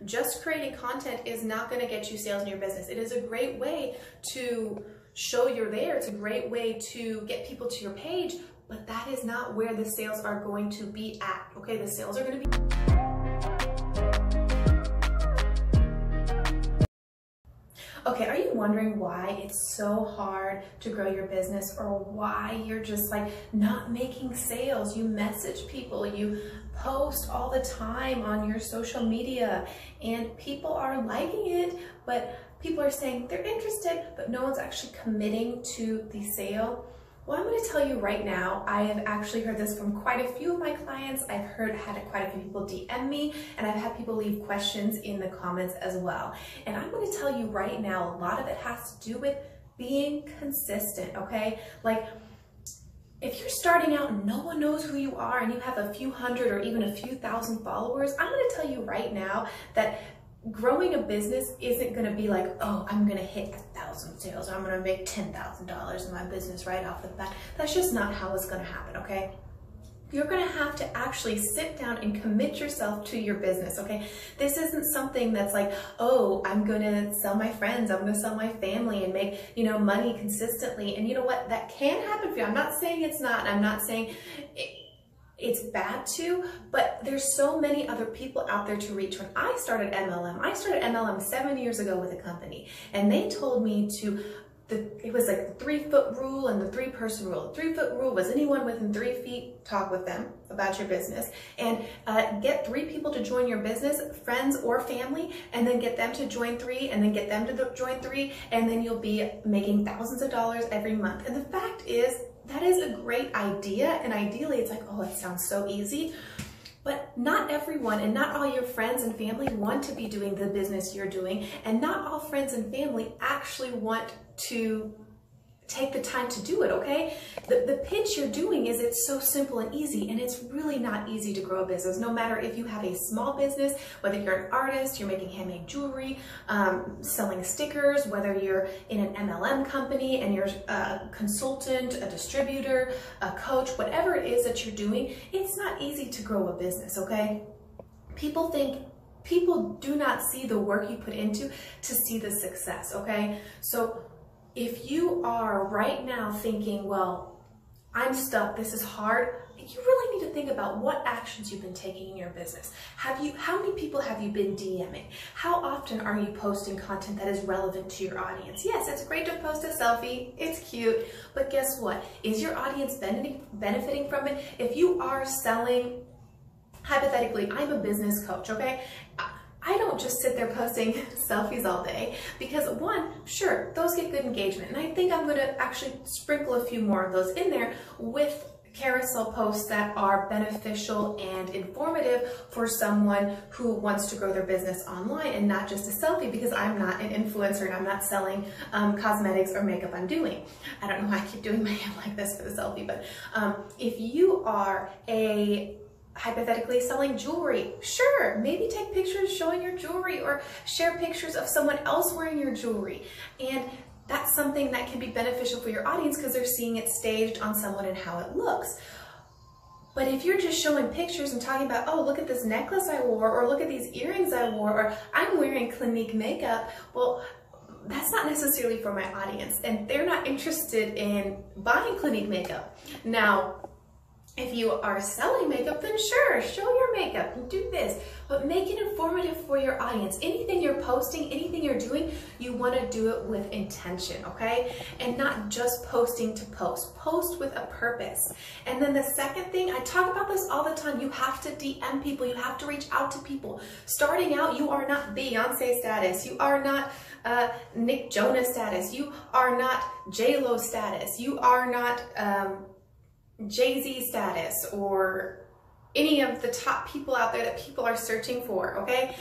just creating content is not going to get you sales in your business. It is a great way to show you're there. It's a great way to get people to your page, but that is not where the sales are going to be at, okay? The sales are going to be... Okay, are you wondering why it's so hard to grow your business, or why you're just like not making sales? You message people, you post all the time on your social media, and people are liking it, but people are saying they're interested, but no one's actually committing to the sale. Well, I'm going to tell you right now, I have actually heard this from quite a few of my clients. I've had quite a few people DM me, and I've had people leave questions in the comments as well. And I'm going to tell you right now, a lot of it has to do with being consistent, okay? Like, if you're starting out and no one knows who you are and you have a few hundred or even a few thousand followers, I'm going to tell you right now that growing a business isn't going to be like, oh, I'm going to hit 1,000 sales, or I'm going to make $10,000 in my business right off the bat. That's just not how it's going to happen, okay? You're going to have to actually sit down and commit yourself to your business, okay? This isn't something that's like, oh, I'm going to sell my friends, I'm going to sell my family and make, money consistently. And you know what? That can happen for you. I'm not saying it's not. I'm not saying it's bad to, but there's so many other people out there to reach. When I started MLM 7 years ago with a company, and they told me it was like the 3-foot rule and the 3-person rule. The 3-foot rule was anyone within 3 feet, talk with them about your business, and get 3 people to join your business, friends or family, and then get them to join 3, and then get them to join 3, and then you'll be making thousands of dollars every month. And the fact is, that is a great idea, and ideally it's like, oh, it sounds so easy, but not everyone and not all your friends and family want to be doing the business you're doing, and not all friends and family actually want to take the time to do it, okay? The pitch you're doing is it's so simple and easy, and it's really not easy to grow a business. No matter if you have a small business, whether you're an artist, you're making handmade jewelry, selling stickers, whether you're in an MLM company and you're a consultant, a distributor, a coach, whatever it is that you're doing, it's not easy to grow a business, okay? People do not see the work you put into to see the success, okay? So if you are right now thinking, well, I'm stuck, this is hard, you really need to think about what actions you've been taking in your business. How many people have you been DMing? How often are you posting content that is relevant to your audience? Yes, it's great to post a selfie, it's cute, but guess what? Is your audience benefiting from it? If you are selling, hypothetically, I'm a business coach, okay? I don't just sit there posting selfies all day, because one, sure, those get good engagement, and I think I'm going to actually sprinkle a few more of those in there with carousel posts that are beneficial and informative for someone who wants to grow their business online, and not just a selfie, because I'm not an influencer and I'm not selling cosmetics or makeup I'm doing. I don't know why I keep doing my hand like this for the selfie, but if you are hypothetically selling jewelry, sure, maybe take pictures showing your jewelry, or share pictures of someone else wearing your jewelry. And that's something that can be beneficial for your audience because they're seeing it staged on someone and how it looks. But if you're just showing pictures and talking about, oh, look at this necklace I wore, or look at these earrings I wore, or I'm wearing Clinique makeup, well, that's not necessarily for my audience, and they're not interested in buying Clinique makeup. Now, if you are selling makeup, then sure, show your makeup and do this, but make it informative for your audience. Anything you're posting, anything you're doing, you want to do it with intention, okay? And not just posting to post. Post with a purpose. And then the second thing, I talk about this all the time, you have to DM people, you have to reach out to people. Starting out, you are not Beyonce status, you are not Nick Jonas status, you are not J-Lo status, you are not Jay-Z status, or any of the top people out there that people are searching for, okay?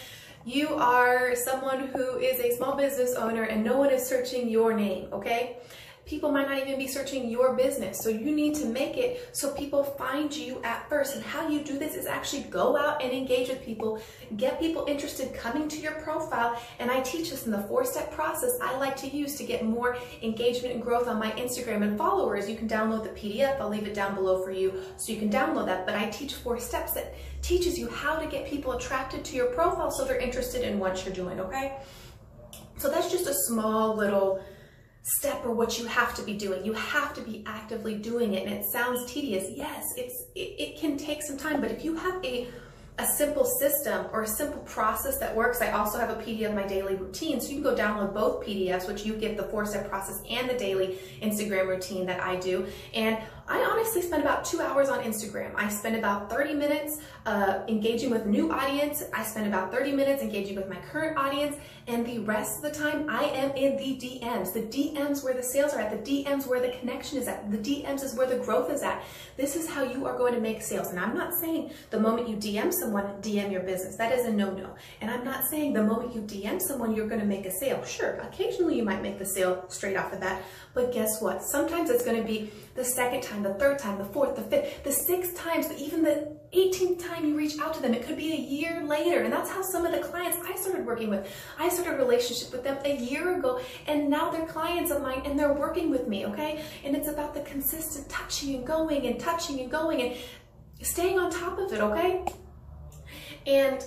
You are someone who is a small business owner and no one is searching your name, okay? people might not even be searching your business. So you need to make it so people find you at first. And how you do this is actually go out and engage with people, get people interested coming to your profile. And I teach this in the 4-step process I like to use to get more engagement and growth on my Instagram and followers. You can download the PDF. I'll leave it down below for you so you can download that. But I teach 4 steps that teaches you how to get people attracted to your profile so they're interested in what you're doing, okay? So that's just a small little step or what you have to be doing. You have to be actively doing it. And it sounds tedious. Yes, it can take some time, but if you have a simple system or a simple process that works. I also have a PDF of my daily routine, so you can go download both PDFs, which you get the 4-step process and the daily Instagram routine that I do. And I honestly spend about 2 hours on Instagram. I spend about 30 minutes engaging with new audience. I spend about 30 minutes engaging with my current audience, and the rest of the time I am in the DMs. The DMs where the sales are at, the DMs where the connection is at, the DMs is where the growth is at. This is how you are going to make sales. And I'm not saying the moment you DM someone, DM your business. That is a no-no. And I'm not saying the moment you DM someone, you're going to make a sale. Sure, occasionally you might make the sale straight off the bat, but guess what? Sometimes it's going to be the second time, the third time, the fourth, the fifth, the 6th times, even the 18th time you reach out to them. It could be a year later. And that's how some of the clients I started working with, I started a relationship with them a year ago, and now they're clients of mine and they're working with me, okay? And it's about the consistent touching and going and touching and going and staying on top of it, okay? And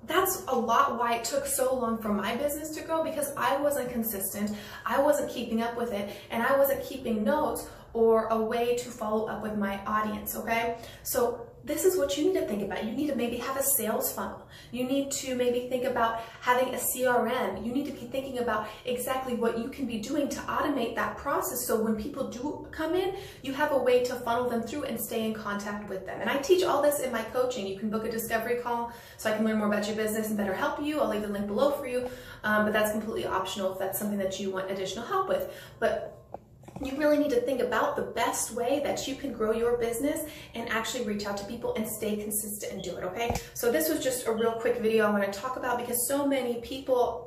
that's a lot why it took so long for my business to grow, because I wasn't consistent, I wasn't keeping up with it, and I wasn't keeping notes or a way to follow up with my audience, okay? So this is what you need to think about. You need to maybe have a sales funnel. You need to maybe think about having a CRM. You need to be thinking about exactly what you can be doing to automate that process, so when people do come in, you have a way to funnel them through and stay in contact with them. And I teach all this in my coaching. You can book a discovery call so I can learn more about your business and better help you. I'll leave the link below for you, but that's completely optional if that's something that you want additional help with. But you really need to think about the best way that you can grow your business and actually reach out to people and stay consistent and do it, okay? So this was just a real quick video I want to talk about, because so many people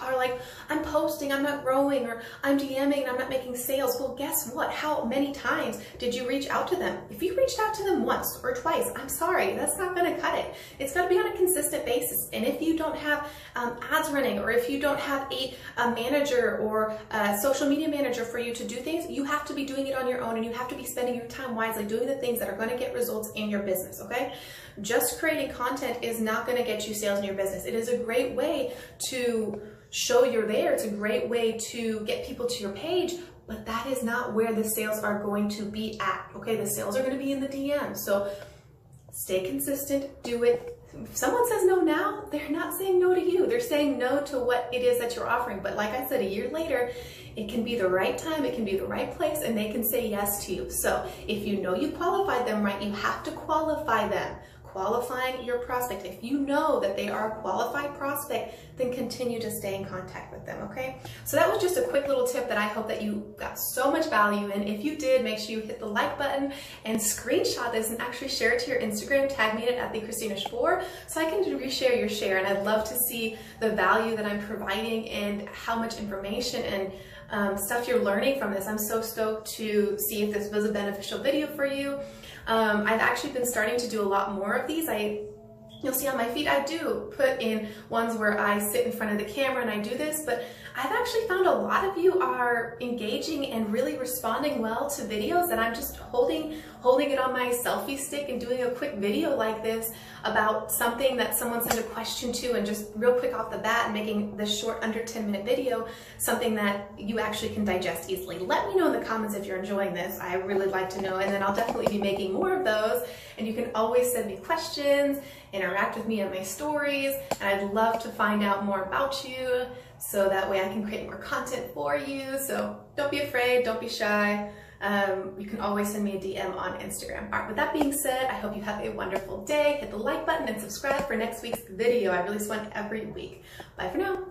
are like, I'm posting, I'm not growing, or I'm DMing and I'm not making sales. Well, guess what? How many times did you reach out to them? If you reached out to them once or twice, I'm sorry, that's not going to cut it. It's got to be on a consistent basis. And if you don't have ads running, or if you don't have a manager or a social media manager for you to do things, you have to be doing it on your own, and you have to be spending your time wisely doing the things that are going to get results in your business, okay? Just creating content is not going to get you sales in your business. It is a great way to show you're there. It's a great way to get people to your page, but that is not where the sales are going to be at, okay? The sales are going to be in the DM. So stay consistent, do it. If someone says no now, they're not saying no to you. They're saying no to what it is that you're offering. But like I said, a year later, it can be the right time, it can be the right place, and they can say yes to you. So if you know you qualified them right, you have to qualify them. Qualifying your prospect. If you know that they are a qualified prospect, then continue to stay in contact with them, okay? So that was just a quick little tip that I hope that you got so much value in. If you did, make sure you hit the like button and screenshot this and actually share it to your Instagram. Tag me at @thechristina4 so I can reshare your share. And I'd love to see the value that I'm providing and how much information and stuff you're learning from this. I'm so stoked to see if this was a beneficial video for you. I've actually been starting to do a lot more of these. You'll see on my feed, I do put in ones where I sit in front of the camera and I do this, but I've actually found a lot of you are engaging and really responding well to videos that I'm just holding it on my selfie stick and doing a quick video like this about something that someone sent a question to, and just real quick off the bat making this short under 10-minute video something that you actually can digest easily. Let me know in the comments if you're enjoying this. I really like to know, and then I'll definitely be making more of those. And you can always send me questions, interact with me on my stories, and I'd love to find out more about you so that way I can create more content for you. So don't be afraid, don't be shy. You can always send me a DM on Instagram. All right, with that being said, I hope you have a wonderful day. Hit the like button and subscribe for next week's video. I release one every week. Bye for now.